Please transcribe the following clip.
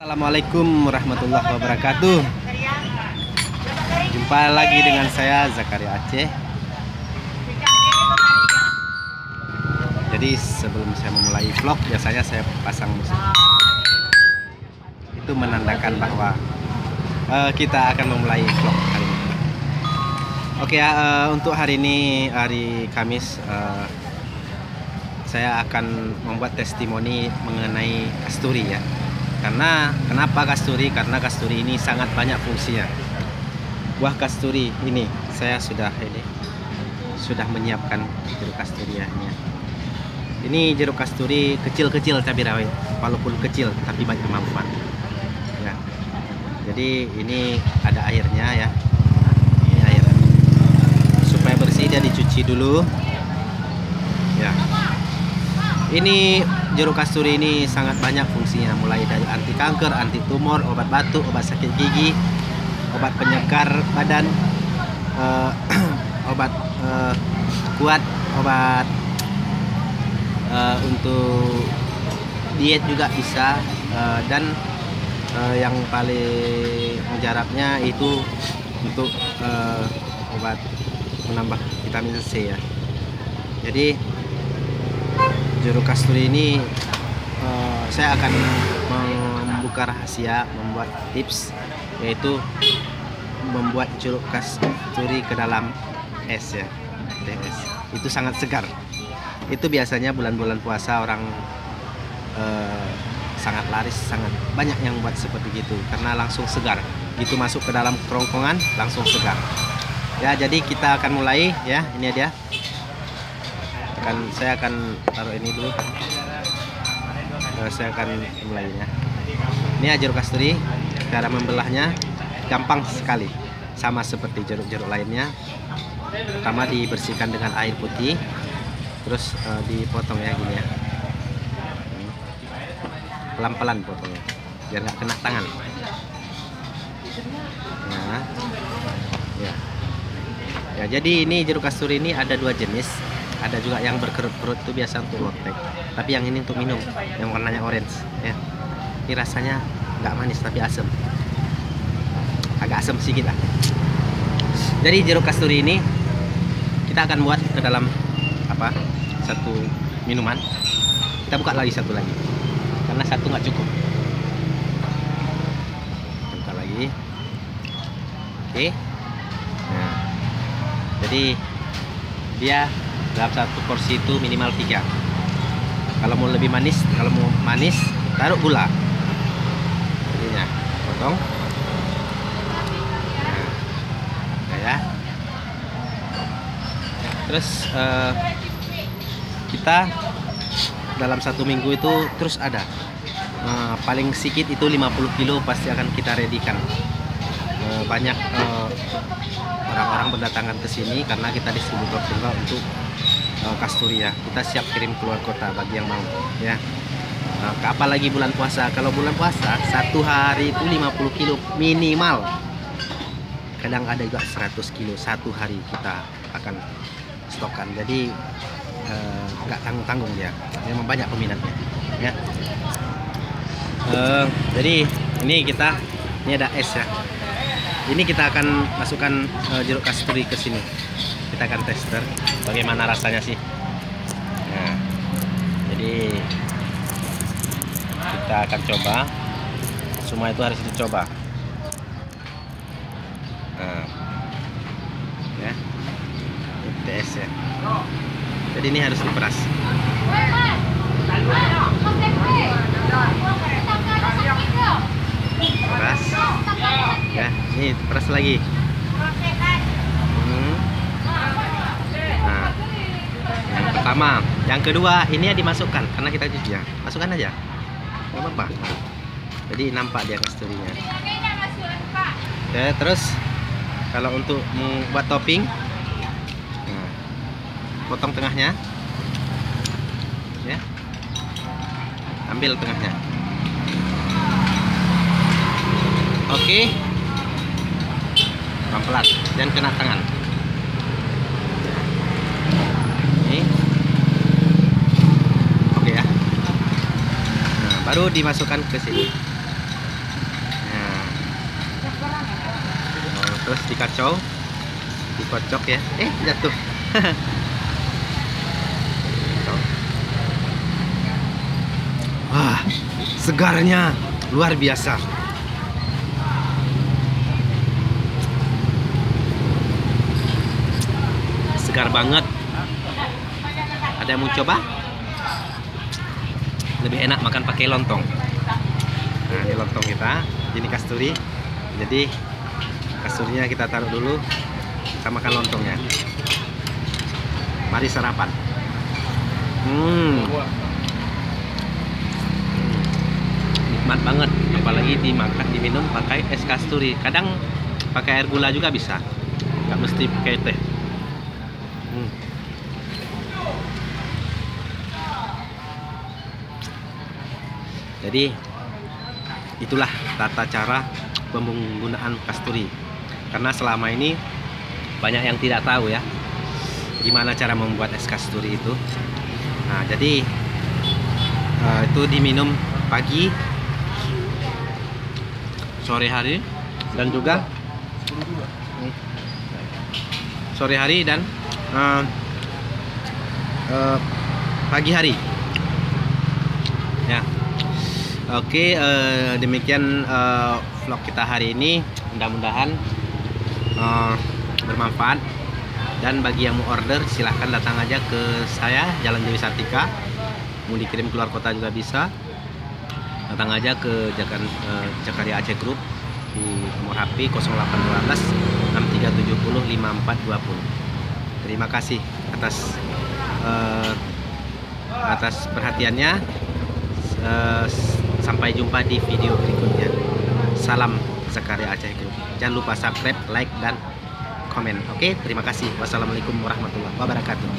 Assalamualaikum warahmatullahi wabarakatuh. Jumpa lagi dengan saya Zakaria Aceh. Jadi sebelum saya memulai vlog, biasanya saya pasang musik. Itu menandakan bahwa kita akan memulai vlog hari ini. Oke ya, untuk hari ini hari Kamis, saya akan membuat testimoni mengenai kasturi ya. Kenapa kasturi? Karena kasturi ini sangat banyak fungsinya. Buah kasturi ini saya sudah menyiapkan jeruk kasturi ya. Ini jeruk kasturi kecil-kecil cabai rawit, walaupun kecil tapi banyak manfaat. Ya. Jadi ini ada airnya ya. Ini air. Supaya bersih dia dicuci dulu. Ya. Ini jeruk kasturi ini sangat banyak fungsinya, mulai dari anti kanker, anti tumor, obat batuk, obat sakit gigi, obat penyegar badan, obat kuat, obat untuk diet juga bisa, dan yang paling mujarabnya itu untuk obat menambah vitamin C ya. Jadi jeruk kasturi ini saya akan membuka rahasia, membuat tips, yaitu membuat jeruk kasturi ke dalam es ya, es. Itu sangat segar. Itu biasanya bulan-bulan puasa orang sangat laris, sangat banyak yang buat seperti itu karena langsung segar. Gitu masuk ke dalam kerongkongan langsung segar. Ya, jadi kita akan mulai ya. Ini dia. Saya akan taruh ini dulu. Saya akan mulainya. Ini jeruk kasturi. Cara membelahnya gampang sekali, sama seperti jeruk-jeruk lainnya. Pertama dibersihkan dengan air putih, terus dipotong ya gini ya. Pelan-pelan potongnya, biar nggak kena tangan. Ya, jadi ini jeruk kasturi ini ada dua jenis. Ada juga yang berkerut-kerut, itu biasa untuk lotek. Tapi yang ini untuk minum, yang warnanya orange ya. Ini rasanya nggak manis tapi asam. Agak asam sedikit lah. Jadi jeruk kasturi ini kita akan buat ke dalam satu minuman. Kita buka lagi satu lagi, karena satu nggak cukup. Buka lagi. Oke. Nah, jadi dia dalam satu porsi itu minimal 3. Kalau mau lebih manis, taruh gula. Ininya potong. Nah, ya. Terus kita dalam satu minggu itu terus ada. Paling sedikit itu 50 kilo pasti akan kita readykan. Banyak orang-orang berdatangan ke sini karena kita distributor tunggal untuk kasturi ya. Kita siap kirim keluar kota bagi yang mau ya. Apalagi bulan puasa. Kalau bulan puasa satu hari itu 50 kilo minimal. Kadang ada juga 100 kilo satu hari kita akan stokkan. Jadi nggak tanggung-tanggung dia. Memang banyak peminatnya ya. Jadi ini ada es ya. Ini kita akan masukkan jeruk kasturi ke sini. Kita akan tester bagaimana rasanya sih. Nah, jadi kita akan coba. Semua itu harus dicoba. Nah, ya, tes ya. Jadi ini harus diperas. Peras. Ya, ini peras lagi. Nah, yang pertama, yang kedua ini ya dimasukkan karena kita cuci ya. Masukkan aja, nggak apa-apa. Jadi nampak dia kasturinya. Ya, terus kalau untuk membuat topping, potong tengahnya, ya, ambil tengahnya. Oke, pelan-pelan, jangan kena tangan. Ini, oke ya. Nah, baru dimasukkan ke sini. terus dikacau, dikocok ya. Jatuh. Wah, segarnya luar biasa. Segar banget. Ada yang mau coba? Lebih enak makan pakai lontong. Nah, ini lontong kita, ini kasturi. Jadi kasturinya kita taruh dulu, kita makan lontongnya. Mari sarapan. Nikmat banget, apalagi dimakan diminum pakai es kasturi. Kadang pakai air gula juga bisa, nggak mesti pakai teh. Jadi itulah tata cara penggunaan kasturi. Karena selama ini banyak yang tidak tahu ya gimana cara membuat es kasturi itu. Nah, jadi itu diminum pagi, sore hari, dan juga sore hari dan pagi hari. Ya. Oke, demikian vlog kita hari ini. Mudah-mudahan bermanfaat. Dan bagi yang mau order, silahkan datang aja ke saya, Jalan Dewi Sartika. Mau dikirim keluar kota juga bisa. Datang aja ke Jakaria Aceh Group di nomor HP 0812 6370 5420. Terima kasih atas perhatiannya. Sampai jumpa di video berikutnya. Salam Jakaria Aceh Group. Jangan lupa subscribe, like, dan komen. Oke, terima kasih. Wassalamualaikum warahmatullahi wabarakatuh.